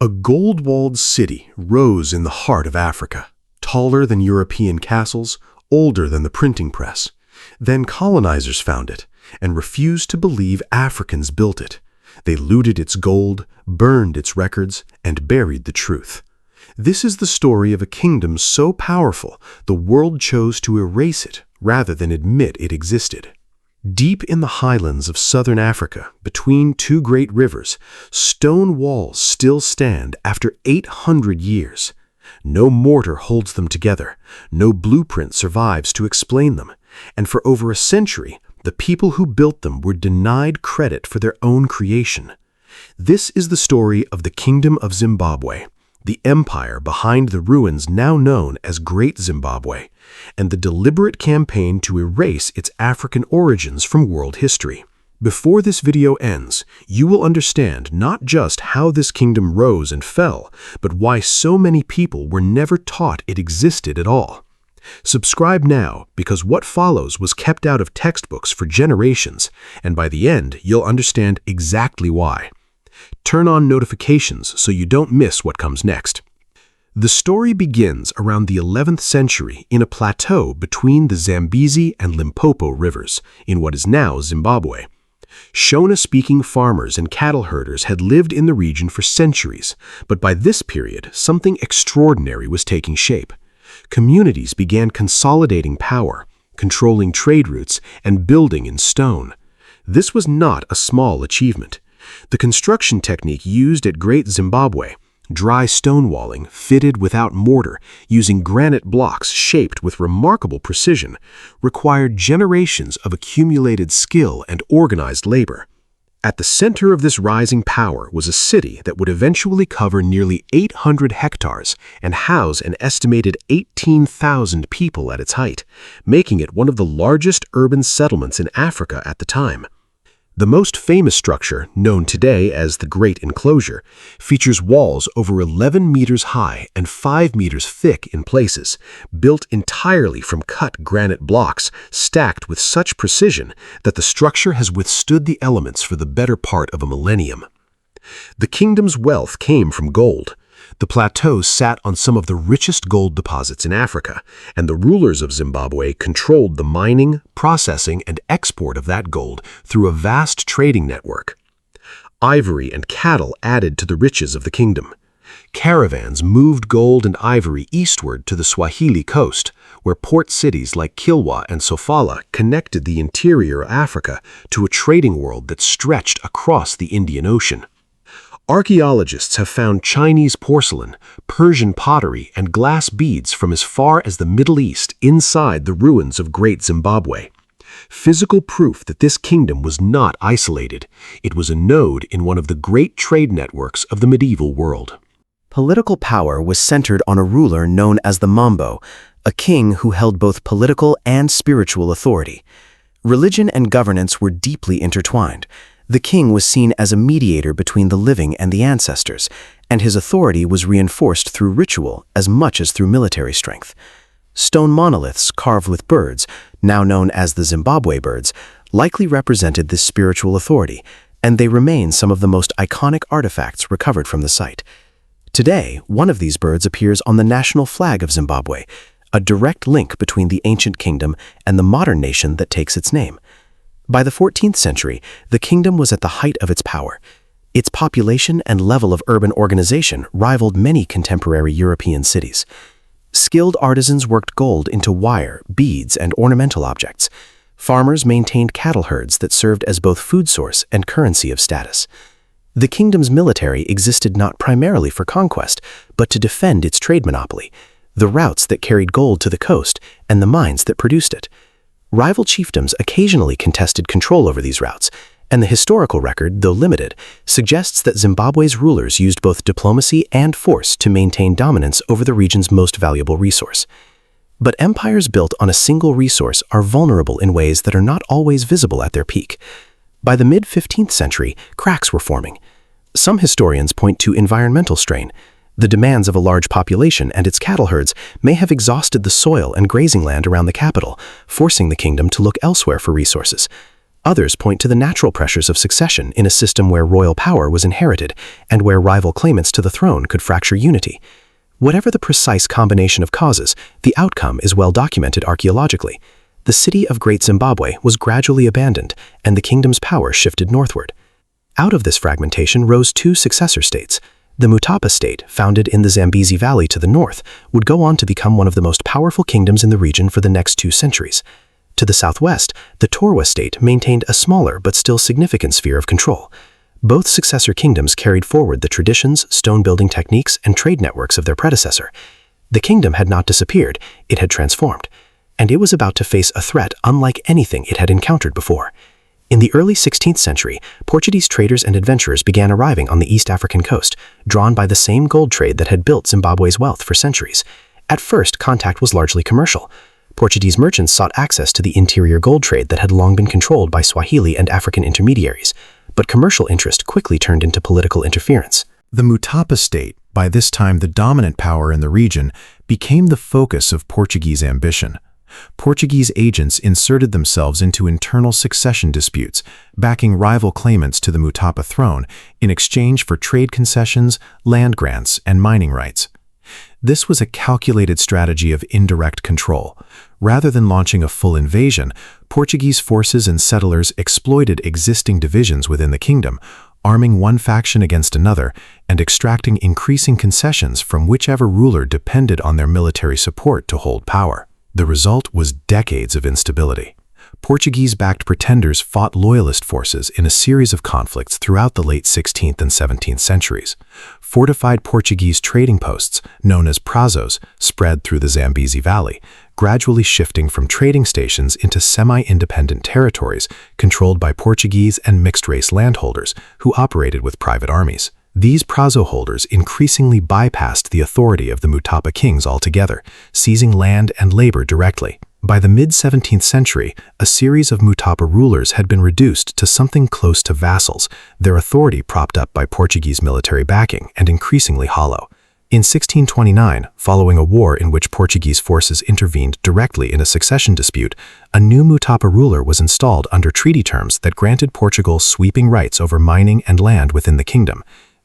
A gold-walled city rose in the heart of Africa, taller than European castles, older than the printing press. Then colonizers found it and refused to believe Africans built it. They looted its gold, burned its records, and buried the truth. This is the story of a kingdom so powerful the world chose to erase it rather than admit it existed. Deep in the highlands of southern Africa, between two great rivers, stone walls still stand after 800 years. No mortar holds them together, no blueprint survives to explain them, and for over a century, the people who built them were denied credit for their own creation. This is the story of the Kingdom of Zimbabwe, the empire behind the ruins now known as Great Zimbabwe, and the deliberate campaign to erase its African origins from world history. Before this video ends, you will understand not just how this kingdom rose and fell, but why so many people were never taught it existed at all. Subscribe now, because what follows was kept out of textbooks for generations, and by the end, you'll understand exactly why. Turn on notifications so you don't miss what comes next. The story begins around the 11th century in a plateau between the Zambezi and Limpopo rivers, in what is now Zimbabwe. Shona-speaking farmers and cattle herders had lived in the region for centuries, but by this period, something extraordinary was taking shape. Communities began consolidating power, controlling trade routes, and building in stone. This was not a small achievement. The construction technique used at Great Zimbabwe, dry stonewalling fitted without mortar, using granite blocks shaped with remarkable precision, required generations of accumulated skill and organized labor. At the center of this rising power was a city that would eventually cover nearly 800 hectares and house an estimated 18,000 people at its height, making it one of the largest urban settlements in Africa at the time. The most famous structure, known today as the Great Enclosure, features walls over 11 meters high and 5 meters thick in places, built entirely from cut granite blocks stacked with such precision that the structure has withstood the elements for the better part of a millennium. The kingdom's wealth came from gold. The plateau sat on some of the richest gold deposits in Africa, and the rulers of Zimbabwe controlled the mining, processing, and export of that gold through a vast trading network. Ivory and cattle added to the riches of the kingdom. Caravans moved gold and ivory eastward to the Swahili coast, where port cities like Kilwa and Sofala connected the interior of Africa to a trading world that stretched across the Indian Ocean. Archaeologists have found Chinese porcelain, Persian pottery, and glass beads from as far as the Middle East inside the ruins of Great Zimbabwe. Physical proof that this kingdom was not isolated. It was a node in one of the great trade networks of the medieval world. Political power was centered on a ruler known as the Mambo, a king who held both political and spiritual authority. Religion and governance were deeply intertwined. The king was seen as a mediator between the living and the ancestors, and his authority was reinforced through ritual as much as through military strength. Stone monoliths carved with birds, now known as the Zimbabwe birds, likely represented this spiritual authority, and they remain some of the most iconic artifacts recovered from the site. Today, one of these birds appears on the national flag of Zimbabwe, a direct link between the ancient kingdom and the modern nation that takes its name. By the 14th century, the kingdom was at the height of its power. Its population and level of urban organization rivaled many contemporary European cities. Skilled artisans worked gold into wire, beads, and ornamental objects. Farmers maintained cattle herds that served as both food source and currency of status. The kingdom's military existed not primarily for conquest, but to defend its trade monopoly, the routes that carried gold to the coast, and the mines that produced it. Rival chiefdoms occasionally contested control over these routes, and the historical record, though limited, suggests that Zimbabwe's rulers used both diplomacy and force to maintain dominance over the region's most valuable resource. But empires built on a single resource are vulnerable in ways that are not always visible at their peak. By the mid-15th century, cracks were forming. Some historians point to environmental strain. The demands of a large population and its cattle herds may have exhausted the soil and grazing land around the capital, forcing the kingdom to look elsewhere for resources. Others point to the natural pressures of succession in a system where royal power was inherited and where rival claimants to the throne could fracture unity. Whatever the precise combination of causes, the outcome is well documented archaeologically. The city of Great Zimbabwe was gradually abandoned, and the kingdom's power shifted northward. Out of this fragmentation rose two successor states. The Mutapa state, founded in the Zambezi Valley to the north, would go on to become one of the most powerful kingdoms in the region for the next 2 centuries. To the southwest, the Torwa state maintained a smaller but still significant sphere of control. Both successor kingdoms carried forward the traditions, stone-building techniques, and trade networks of their predecessor. The kingdom had not disappeared, it had transformed, and it was about to face a threat unlike anything it had encountered before. In the early 16th century, Portuguese traders and adventurers began arriving on the East African coast, drawn by the same gold trade that had built Zimbabwe's wealth for centuries. At first, contact was largely commercial. Portuguese merchants sought access to the interior gold trade that had long been controlled by Swahili and African intermediaries, but commercial interest quickly turned into political interference. The Mutapa state, by this time the dominant power in the region, became the focus of Portuguese ambition. Portuguese agents inserted themselves into internal succession disputes, backing rival claimants to the Mutapa throne in exchange for trade concessions, land grants, and mining rights. This was a calculated strategy of indirect control. Rather than launching a full invasion, Portuguese forces and settlers exploited existing divisions within the kingdom, arming one faction against another and extracting increasing concessions from whichever ruler depended on their military support to hold power. The result was decades of instability. Portuguese-backed pretenders fought loyalist forces in a series of conflicts throughout the late 16th and 17th centuries. Fortified Portuguese trading posts, known as prazos, spread through the Zambezi Valley, gradually shifting from trading stations into semi-independent territories controlled by Portuguese and mixed-race landholders who operated with private armies. These prazo holders increasingly bypassed the authority of the Mutapa kings altogether, seizing land and labor directly. By the mid-17th century, a series of Mutapa rulers had been reduced to something close to vassals, their authority propped up by Portuguese military backing and increasingly hollow. In 1629, following a war in which Portuguese forces intervened directly in a succession dispute, a new Mutapa ruler was installed under treaty terms that granted Portugal sweeping rights over mining and land within the kingdom.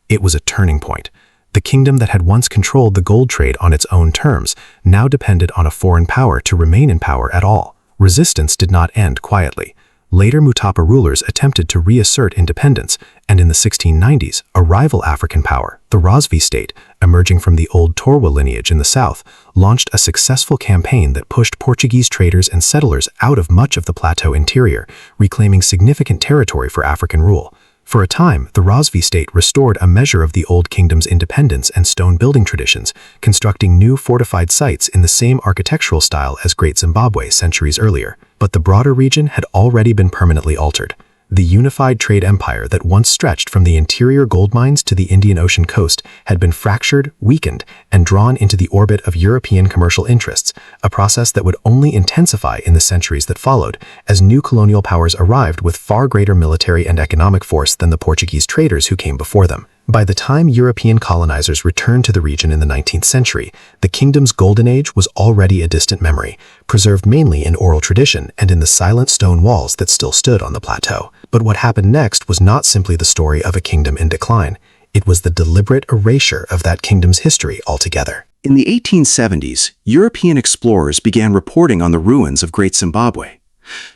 It was a turning point. The kingdom that had once controlled the gold trade on its own terms now depended on a foreign power to remain in power at all. Resistance did not end quietly. Later Mutapa rulers attempted to reassert independence, and in the 1690s, a rival African power, the Rosvi state, emerging from the old Torwa lineage in the south, launched a successful campaign that pushed Portuguese traders and settlers out of much of the plateau interior, reclaiming significant territory for African rule. For a time, the Rosvi state restored a measure of the old kingdom's independence and stone building traditions, constructing new fortified sites in the same architectural style as Great Zimbabwe centuries earlier. But the broader region had already been permanently altered. The unified trade empire that once stretched from the interior gold mines to the Indian Ocean coast had been fractured, weakened, and drawn into the orbit of European commercial interests, a process that would only intensify in the centuries that followed as new colonial powers arrived with far greater military and economic force than the Portuguese traders who came before them. By the time European colonizers returned to the region in the 19th century, the kingdom's golden age was already a distant memory, preserved mainly in oral tradition and in the silent stone walls that still stood on the plateau. But what happened next was not simply the story of a kingdom in decline. It was the deliberate erasure of that kingdom's history altogether. In the 1870s, European explorers began reporting on the ruins of Great Zimbabwe,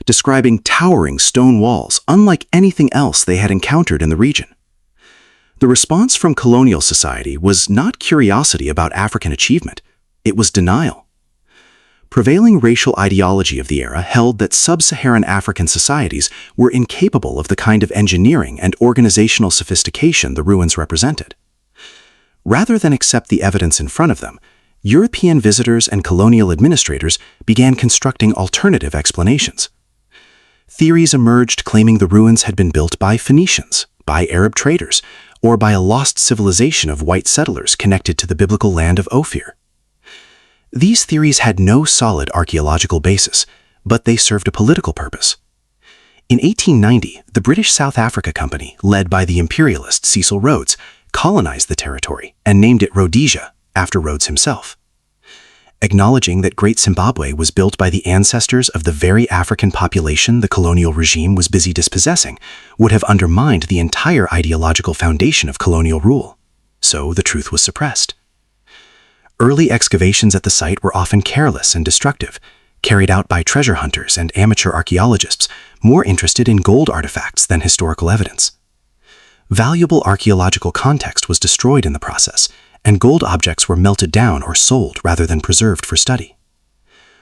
describing towering stone walls unlike anything else they had encountered in the region. The response from colonial society was not curiosity about African achievement, it was denial. Prevailing racial ideology of the era held that sub-Saharan African societies were incapable of the kind of engineering and organizational sophistication the ruins represented. Rather than accept the evidence in front of them, European visitors and colonial administrators began constructing alternative explanations. Theories emerged claiming the ruins had been built by Phoenicians, by Arab traders, or by a lost civilization of white settlers connected to the biblical land of Ophir. These theories had no solid archaeological basis, but they served a political purpose. In 1890, the British South Africa Company, led by the imperialist Cecil Rhodes, colonized the territory and named it Rhodesia, after Rhodes himself. Acknowledging that Great Zimbabwe was built by the ancestors of the very African population the colonial regime was busy dispossessing would have undermined the entire ideological foundation of colonial rule. So the truth was suppressed. Early excavations at the site were often careless and destructive, carried out by treasure hunters and amateur archaeologists more interested in gold artifacts than historical evidence. Valuable archaeological context was destroyed in the process, and gold objects were melted down or sold rather than preserved for study.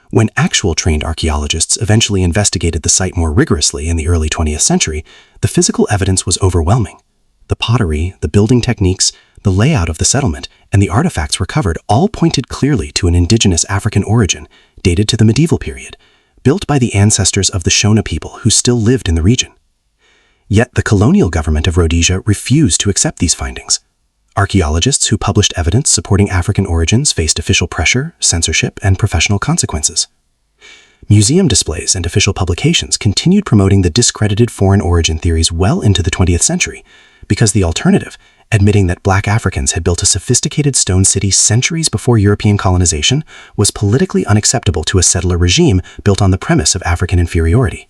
When actual trained archaeologists eventually investigated the site more rigorously in the early 20th century, the physical evidence was overwhelming. The pottery, the building techniques, the layout of the settlement, and the artifacts recovered all pointed clearly to an indigenous African origin, dated to the medieval period, built by the ancestors of the Shona people who still lived in the region. Yet the colonial government of Rhodesia refused to accept these findings. Archaeologists who published evidence supporting African origins faced official pressure, censorship, and professional consequences. Museum displays and official publications continued promoting the discredited foreign origin theories well into the 20th century, because the alternative, admitting that Black Africans had built a sophisticated stone city centuries before European colonization, was politically unacceptable to a settler regime built on the premise of African inferiority.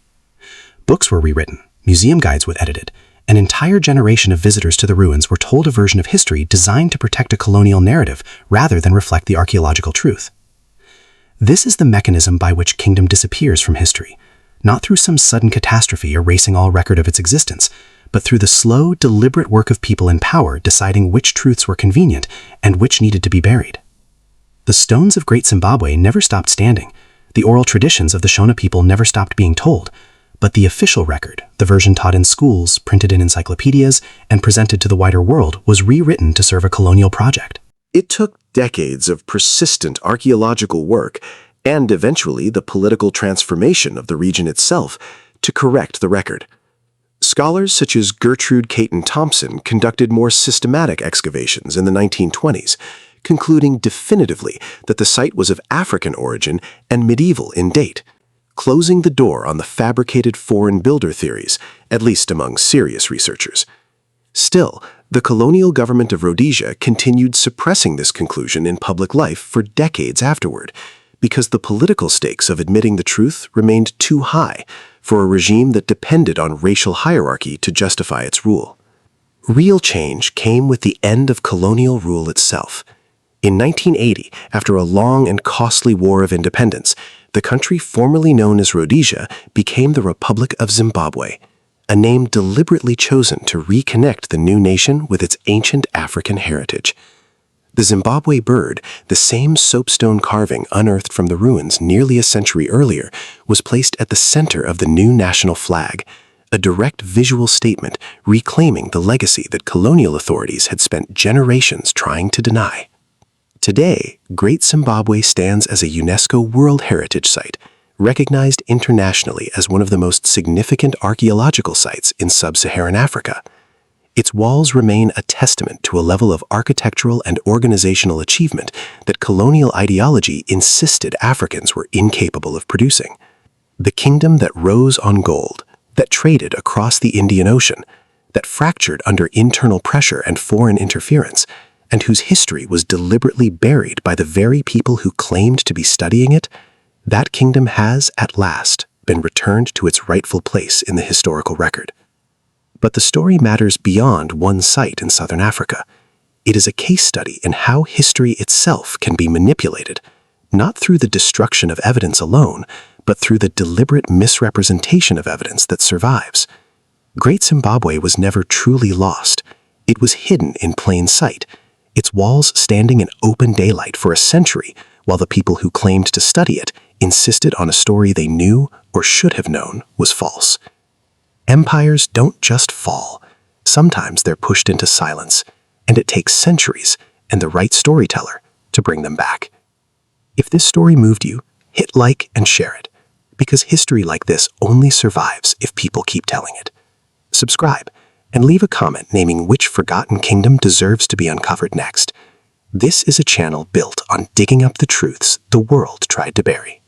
Books were rewritten, museum guides were edited, an entire generation of visitors to the ruins were told a version of history designed to protect a colonial narrative rather than reflect the archaeological truth. This is the mechanism by which Kingdom disappears from history, not through some sudden catastrophe erasing all record of its existence, but through the slow, deliberate work of people in power deciding which truths were convenient and which needed to be buried. The stones of Great Zimbabwe never stopped standing, the oral traditions of the Shona people never stopped being told, but the official record, the version taught in schools, printed in encyclopedias, and presented to the wider world, was rewritten to serve a colonial project. It took decades of persistent archaeological work and eventually the political transformation of the region itself to correct the record. Scholars such as Gertrude Caton Thompson conducted more systematic excavations in the 1920s, concluding definitively that the site was of African origin and medieval in date, closing the door on the fabricated foreign builder theories, at least among serious researchers. Still, the colonial government of Rhodesia continued suppressing this conclusion in public life for decades afterward, because the political stakes of admitting the truth remained too high for a regime that depended on racial hierarchy to justify its rule. Real change came with the end of colonial rule itself. In 1980, after a long and costly war of independence, the country formerly known as Rhodesia became the Republic of Zimbabwe, a name deliberately chosen to reconnect the new nation with its ancient African heritage. The Zimbabwe bird, the same soapstone carving unearthed from the ruins nearly a century earlier, was placed at the center of the new national flag, a direct visual statement reclaiming the legacy that colonial authorities had spent generations trying to deny. Today, Great Zimbabwe stands as a UNESCO World Heritage Site, recognized internationally as one of the most significant archaeological sites in sub-Saharan Africa. Its walls remain a testament to a level of architectural and organizational achievement that colonial ideology insisted Africans were incapable of producing. The kingdom that rose on gold, that traded across the Indian Ocean, that fractured under internal pressure and foreign interference, and whose history was deliberately buried by the very people who claimed to be studying it, that kingdom has, at last, been returned to its rightful place in the historical record. But the story matters beyond one site in southern Africa. It is a case study in how history itself can be manipulated, not through the destruction of evidence alone, but through the deliberate misrepresentation of evidence that survives. Great Zimbabwe was never truly lost. It was hidden in plain sight, its walls standing in open daylight for a century, while the people who claimed to study it insisted on a story they knew or should have known was false. Empires don't just fall. Sometimes they're pushed into silence, and it takes centuries and the right storyteller to bring them back. If this story moved you, hit like and share it, because history like this only survives if people keep telling it. Subscribe and leave a comment naming which forgotten kingdom deserves to be uncovered next. This is a channel built on digging up the truths the world tried to bury.